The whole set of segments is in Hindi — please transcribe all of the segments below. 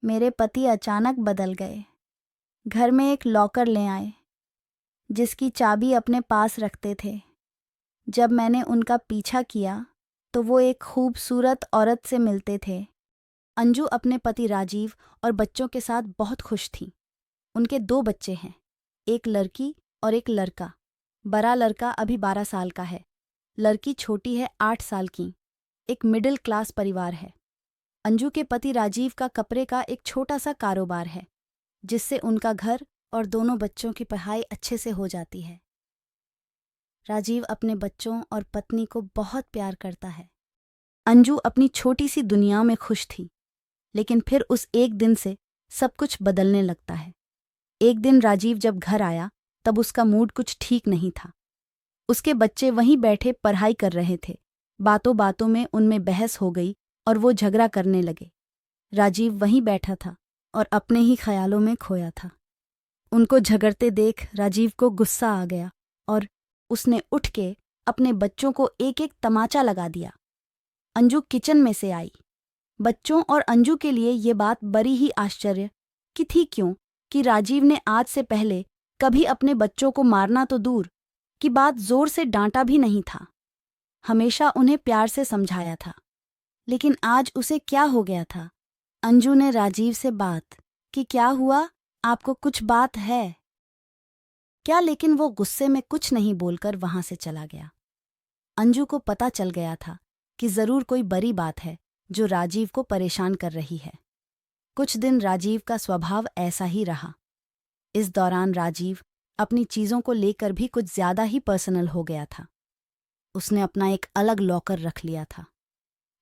मेरे पति अचानक बदल गए। घर में एक लॉकर ले आए जिसकी चाबी अपने पास रखते थे। जब मैंने उनका पीछा किया तो वो एक खूबसूरत औरत से मिलते थे। अंजू अपने पति राजीव और बच्चों के साथ बहुत खुश थी। उनके 2 बच्चे हैं, एक लड़की और एक लड़का। बड़ा लड़का अभी 12 साल का है, लड़की छोटी है 8 साल की। एक मिडिल क्लास परिवार है। अंजू के पति राजीव का कपड़े का एक छोटा सा कारोबार है जिससे उनका घर और दोनों बच्चों की पढ़ाई अच्छे से हो जाती है। राजीव अपने बच्चों और पत्नी को बहुत प्यार करता है। अंजू अपनी छोटी सी दुनिया में खुश थी, लेकिन फिर उस एक दिन से सब कुछ बदलने लगता है। एक दिन राजीव जब घर आया तब उसका मूड कुछ ठीक नहीं था। उसके बच्चे वहीं बैठे पढ़ाई कर रहे थे। बातों बातों में उनमें बहस हो गई और वो झगड़ा करने लगे। राजीव वहीं बैठा था और अपने ही ख्यालों में खोया था। उनको झगड़ते देख राजीव को गुस्सा आ गया और उसने उठ के अपने बच्चों को एक एक तमाचा लगा दिया। अंजू किचन में से आई। बच्चों और अंजू के लिए ये बात बड़ी ही आश्चर्य की थी, क्यों कि राजीव ने आज से पहले कभी अपने बच्चों को मारना तो दूर की बात जोर से डांटा भी नहीं था। हमेशा उन्हें प्यार से समझाया था। लेकिन आज उसे क्या हो गया था? अंजू ने राजीव से बात कि क्या हुआ, आपको कुछ बात है क्या? लेकिन वो गुस्से में कुछ नहीं बोलकर वहां से चला गया। अंजू को पता चल गया था कि जरूर कोई बड़ी बात है जो राजीव को परेशान कर रही है। कुछ दिन राजीव का स्वभाव ऐसा ही रहा। इस दौरान राजीव अपनी चीजों को लेकर भी कुछ ज्यादा ही पर्सनल हो गया था। उसने अपना एक अलग लॉकर रख लिया था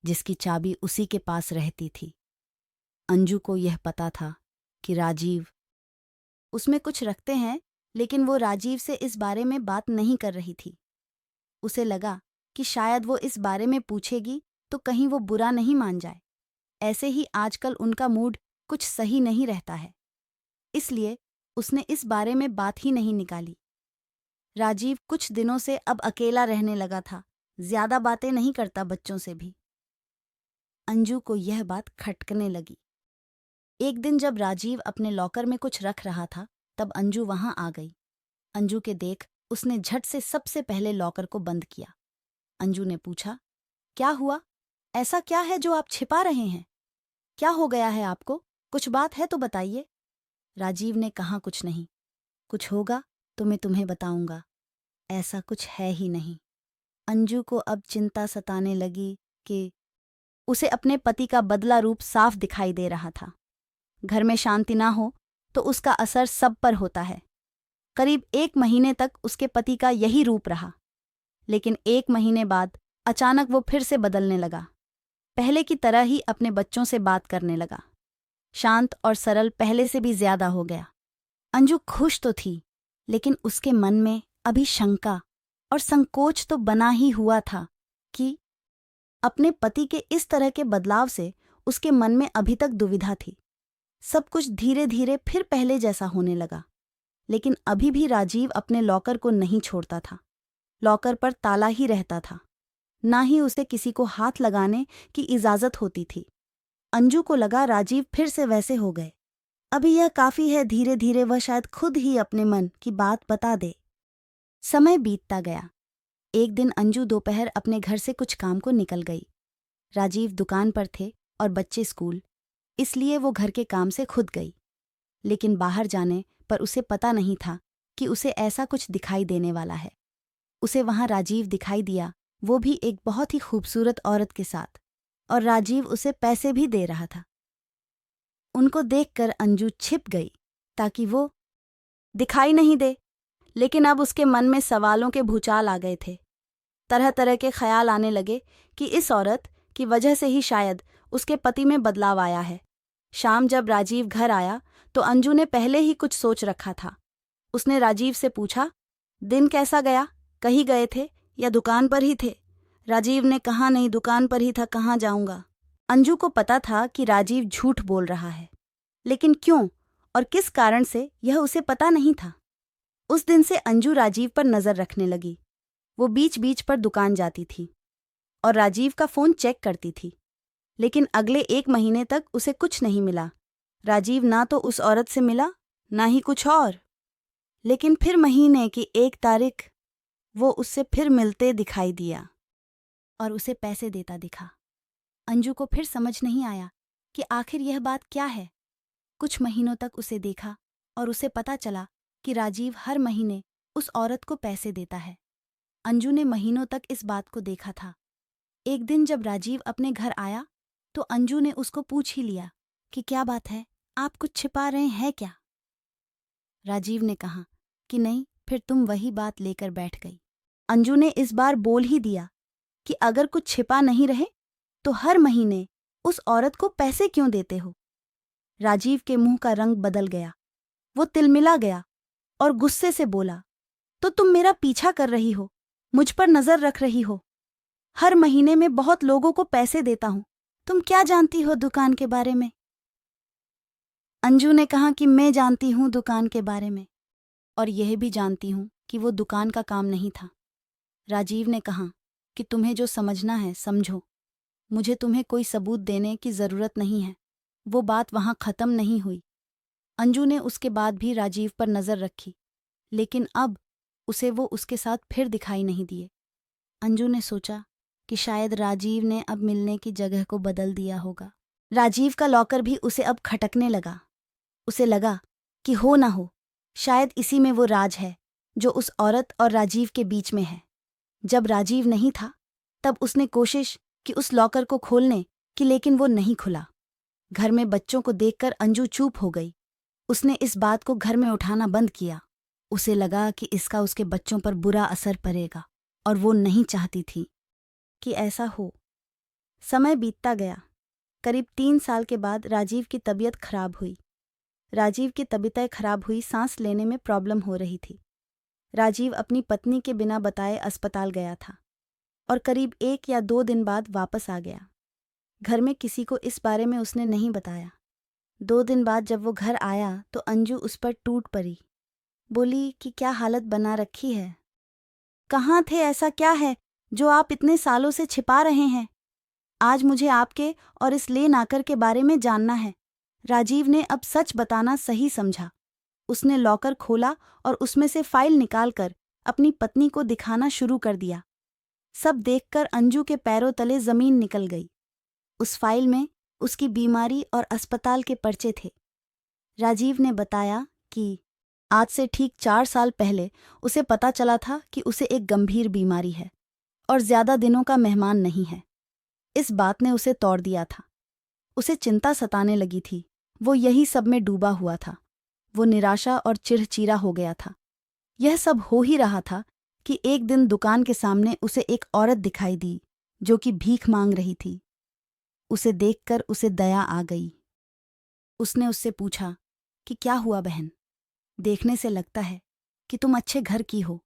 जिसकी चाबी उसी के पास रहती थी। अंजू को यह पता था कि राजीव उसमें कुछ रखते हैं, लेकिन वो राजीव से इस बारे में बात नहीं कर रही थी। उसे लगा कि शायद वो इस बारे में पूछेगी तो कहीं वो बुरा नहीं मान जाए। ऐसे ही आजकल उनका मूड कुछ सही नहीं रहता है, इसलिए उसने इस बारे में बात ही नहीं निकाली। राजीव कुछ दिनों से अब अकेला रहने लगा था, ज्यादा बातें नहीं करता बच्चों से भी। अंजू को यह बात खटकने लगी। एक दिन जब राजीव अपने लॉकर में कुछ रख रहा था तब अंजू वहां आ गई। अंजू के देख उसने झट से सबसे पहले लॉकर को बंद किया। अंजू ने पूछा, क्या हुआ? ऐसा क्या है जो आप छिपा रहे हैं? क्या हो गया है आपको? कुछ बात है तो बताइए। राजीव ने कहा, कुछ नहीं। कुछ होगा तो मैं तुम्हें बताऊंगा। ऐसा कुछ है ही नहीं। अंजू को अब चिंता सताने लगी कि उसे अपने पति का बदला रूप साफ दिखाई दे रहा था। घर में शांति ना हो तो उसका असर सब पर होता है। करीब 1 महीने तक उसके पति का यही रूप रहा, लेकिन 1 महीने बाद अचानक वो फिर से बदलने लगा। पहले की तरह ही अपने बच्चों से बात करने लगा। शांत और सरल पहले से भी ज्यादा हो गया। अंजू खुश तो थी, लेकिन उसके मन में अभी शंका और संकोच तो बना ही हुआ था कि अपने पति के इस तरह के बदलाव से उसके मन में अभी तक दुविधा थी। सब कुछ धीरे धीरे फिर पहले जैसा होने लगा, लेकिन अभी भी राजीव अपने लॉकर को नहीं छोड़ता था। लॉकर पर ताला ही रहता था, ना ही उसे किसी को हाथ लगाने की इजाजत होती थी। अंजू को लगा राजीव फिर से वैसे हो गए। अभी यह काफी है, धीरे धीरे वह शायद खुद ही अपने मन की बात बता दे। समय बीतता गया। एक दिन अंजू दोपहर अपने घर से कुछ काम को निकल गई। राजीव दुकान पर थे और बच्चे स्कूल, इसलिए वो घर के काम से खुद गई। लेकिन बाहर जाने पर उसे पता नहीं था कि उसे ऐसा कुछ दिखाई देने वाला है। उसे वहां राजीव दिखाई दिया, वो भी एक बहुत ही खूबसूरत औरत के साथ, और राजीव उसे पैसे भी दे रहा था। उनको देखकर अंजू छिप गई ताकि वो दिखाई नहीं दे, लेकिन अब उसके मन में सवालों के भूचाल आ गए थे। तरह तरह के ख्याल आने लगे कि इस औरत की वजह से ही शायद उसके पति में बदलाव आया है। शाम जब राजीव घर आया तो अंजू ने पहले ही कुछ सोच रखा था। उसने राजीव से पूछा, दिन कैसा गया? कहीं गए थे या दुकान पर ही थे? राजीव ने कहा, नहीं, दुकान पर ही था, कहाँ जाऊंगा। अंजू को पता था कि राजीव झूठ बोल रहा है, लेकिन क्यों और किस कारण से यह उसे पता नहीं था। उस दिन से अंजू राजीव पर नजर रखने लगी। वो बीच बीच पर दुकान जाती थी और राजीव का फोन चेक करती थी, लेकिन अगले 1 महीने तक उसे कुछ नहीं मिला। राजीव ना तो उस औरत से मिला, ना ही कुछ और। लेकिन फिर महीने की 1 तारीख वो उससे फिर मिलते दिखाई दिया और उसे पैसे देता दिखा। अंजू को फिर समझ नहीं आया कि आखिर यह बात क्या है। कुछ महीनों तक उसे देखा और उसे पता चला कि राजीव हर महीने उस औरत को पैसे देता है। अंजू ने महीनों तक इस बात को देखा था। एक दिन जब राजीव अपने घर आया तो अंजू ने उसको पूछ ही लिया कि क्या बात है, आप कुछ छिपा रहे हैं क्या? राजीव ने कहा कि नहीं, फिर तुम वही बात लेकर बैठ गई। अंजू ने इस बार बोल ही दिया कि अगर कुछ छिपा नहीं रहे तो हर महीने उस औरत को पैसे क्यों देते हो? राजीव के मुंह का रंग बदल गया, वो तिलमिला गया और गुस्से से बोला, तो तुम मेरा पीछा कर रही हो, मुझ पर नजर रख रही हो। हर महीने में बहुत लोगों को पैसे देता हूं, तुम क्या जानती हो दुकान के बारे में? अंजू ने कहा कि मैं जानती हूं दुकान के बारे में, और यह भी जानती हूं कि वो दुकान का काम नहीं था। राजीव ने कहा कि तुम्हें जो समझना है समझो, मुझे तुम्हें कोई सबूत देने की जरूरत नहीं है। वो बात वहां खत्म नहीं हुई। अंजू ने उसके बाद भी राजीव पर नजर रखी, लेकिन अब उसे वो उसके साथ फिर दिखाई नहीं दिए। अंजू ने सोचा कि शायद राजीव ने अब मिलने की जगह को बदल दिया होगा। राजीव का लॉकर भी उसे अब खटकने लगा। उसे लगा कि हो ना हो, शायद इसी में वो राज है जो उस औरत और राजीव के बीच में है। जब राजीव नहीं था तब उसने कोशिश की उस लॉकर को खोलने की, लेकिन वो नहीं खुला। घर में बच्चों को देखकर अंजू चुप हो गई। उसने इस बात को घर में उठाना बंद किया। उसे लगा कि इसका उसके बच्चों पर बुरा असर पड़ेगा और वो नहीं चाहती थी कि ऐसा हो। समय बीतता गया। करीब 3 साल के बाद राजीव की तबीयत खराब हुई। राजीव की तबीयत खराब हुई, सांस लेने में प्रॉब्लम हो रही थी। राजीव अपनी पत्नी के बिना बताए अस्पताल गया था और करीब 1 या 2 दिन बाद वापस आ गया। घर में किसी को इस बारे में उसने नहीं बताया। 2 दिन बाद जब वो घर आया तो अंजू उस पर टूट पड़ी। बोली कि क्या हालत बना रखी है, कहाँ थे, ऐसा क्या है जो आप इतने सालों से छिपा रहे हैं? आज मुझे आपके और इस ले नाकर के बारे में जानना है। राजीव ने अब सच बताना सही समझा। उसने लॉकर खोला और उसमें से फाइल निकालकर अपनी पत्नी को दिखाना शुरू कर दिया। सब देखकर अंजू के पैरों तले जमीन निकल गई। उस फाइल में उसकी बीमारी और अस्पताल के पर्चे थे। राजीव ने बताया कि आज से ठीक 4 साल पहले उसे पता चला था कि उसे एक गंभीर बीमारी है और ज्यादा दिनों का मेहमान नहीं है। इस बात ने उसे तोड़ दिया था। उसे चिंता सताने लगी थी। वो यही सब में डूबा हुआ था। वो निराशा और चिढ़चिड़ा हो गया था। यह सब हो ही रहा था कि एक दिन दुकान के सामने उसे एक औरत दिखाई दी जो कि भीख मांग रही थी। उसे देखकर उसे दया आ गई। उसने उससे पूछा कि क्या हुआ बहन, देखने से लगता है कि तुम अच्छे घर की हो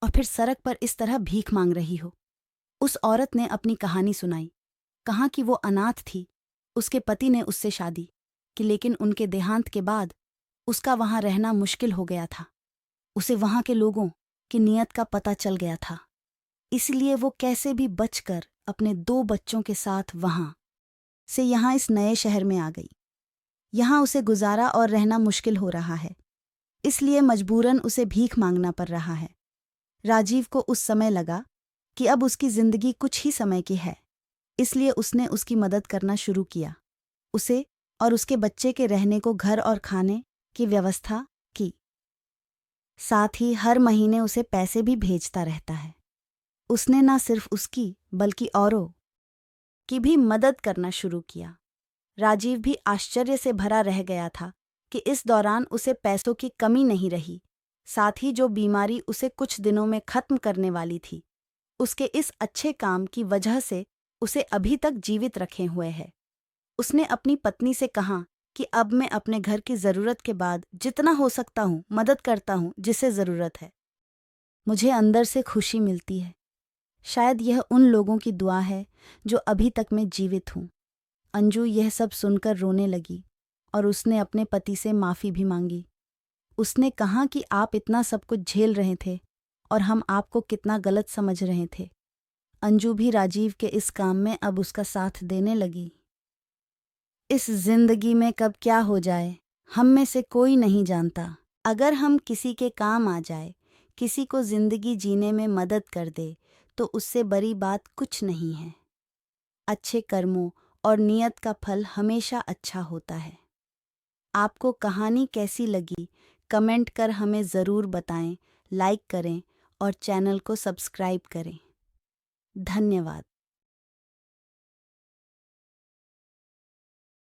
और फिर सड़क पर इस तरह भीख मांग रही हो। उस औरत ने अपनी कहानी सुनाई। कहा कि वो अनाथ थी। उसके पति ने उससे शादी की, लेकिन उनके देहांत के बाद उसका वहां रहना मुश्किल हो गया था। उसे वहां के लोगों की नीयत का पता चल गया था, इसलिए वो कैसे भी बचकर अपने 2 बच्चों के साथ वहां से यहाँ इस नए शहर में आ गई। यहाँ उसे गुजारा और रहना मुश्किल हो रहा है, इसलिए मजबूरन उसे भीख मांगना पड़ रहा है। राजीव को उस समय लगा कि अब उसकी जिंदगी कुछ ही समय की है, इसलिए उसने उसकी मदद करना शुरू किया। उसे और उसके बच्चे के रहने को घर और खाने की व्यवस्था की। साथ ही हर महीने उसे पैसे भी भेजता रहता है। उसने न सिर्फ उसकी बल्कि औरों की भी मदद करना शुरू किया। राजीव भी आश्चर्य से भरा रह गया था कि इस दौरान उसे पैसों की कमी नहीं रही। साथ ही जो बीमारी उसे कुछ दिनों में खत्म करने वाली थी, उसके इस अच्छे काम की वजह से उसे अभी तक जीवित रखे हुए है। उसने अपनी पत्नी से कहा कि अब मैं अपने घर की ज़रूरत के बाद जितना हो सकता हूँ मदद करता हूँ जिसे ज़रूरत है। मुझे अंदर से खुशी मिलती है। शायद यह उन लोगों की दुआ है जो अभी तक मैं जीवित हूँ। अंजू यह सब सुनकर रोने लगी और उसने अपने पति से माफ़ी भी मांगी। उसने कहा कि आप इतना सब कुछ झेल रहे थे और हम आपको कितना गलत समझ रहे थे। अंजू भी राजीव के इस काम में अब उसका साथ देने लगी। इस जिंदगी में कब क्या हो जाए हम में से कोई नहीं जानता। अगर हम किसी के काम आ जाए, किसी को जिंदगी जीने में मदद कर दे, तो उससे बड़ी बात कुछ नहीं है। अच्छे कर्मों और नियत का फल हमेशा अच्छा होता है। आपको कहानी कैसी लगी कमेंट कर हमें ज़रूर बताएं, लाइक करें और चैनल को सब्सक्राइब करें। धन्यवाद।